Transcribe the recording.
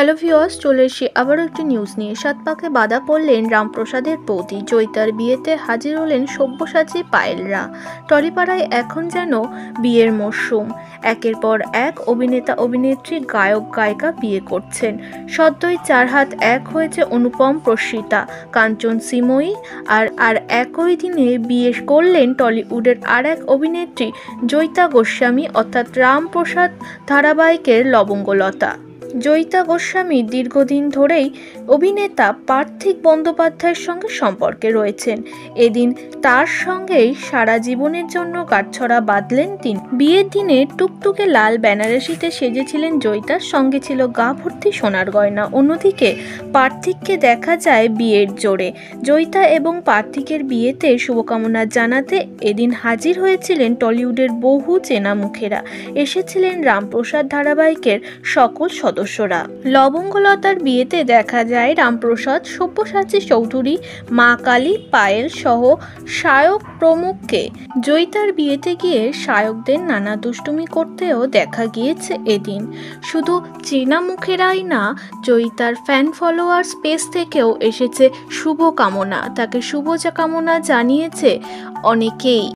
Hello viewers, চলে এসেছি আবারও একটি নিউজ নিয়ে। সাত পাকে বাধা পড়লেন রামপ্রসাদের বৌদি। জয়িতার বিয়েতে হাজির হলেন সব্যসাচী পায়েলরা। টলিপাড়ায় এখন যেন বিয়ের মরশুম। একের পর এক অভিনেতা অভিনেত্রী গায়ক গায়িকা বিয়ে করছেন। সদ্যই চার হাত এক হয়েছে অনুপম প্রসিতা, কাঞ্চন সিময়ী। আর একই দিনে বিয়ে করলেন টলিউডের আর এক অভিনেত্রী জয়িতা গোস্বামী, অর্থাৎ রামপ্রসাদ ধারাবাহিকের লবঙ্গলতা। জয়িতা গোস্বামী দীর্ঘদিন ধরেই অভিনেতা পার্থিক বন্দ্যোপাধ্যায়ের সঙ্গে সম্পর্কে রয়েছেন। এদিন তার সঙ্গেই সারা জীবনের জন্য গাঁটছড়া বাঁধলেন তিনি। বিয়ের দিনে টুকটুকে লাল বেনারসিতে সেজেছিলেন জয়িতার, সঙ্গে ছিল গা ভর্তি সোনার গয়না। অন্যদিকে পার্থিককে দেখা যায় বিয়ের জোরে। জয়িতা এবং পার্থিকের বিয়েতে শুভকামনা জানাতে এদিন হাজির হয়েছিলেন টলিউডের বহু চেনা মুখেরা। এসেছিলেন রামপ্রসাদ ধারাবাহিকের সকল সদস্যরা। লবঙ্গলতার বিয়েতে দেখা যায় রামপ্রসাদ, সব্যসাচী চৌধুরী, মা কালী, পায়েল সহ শায়ক প্রমুখকে। জয়িতার বিয়েতে গিয়ে শায়কদের নানা দুষ্টুমি করতেও দেখা গিয়েছে এদিন। শুধু চেনা মুখেরাই না, জয়িতার ফ্যান ফলোয়ার স্পেস থেকেও এসেছে শুভকামনা। তাকে শুভকামনা জানিয়েছে অনেকেই।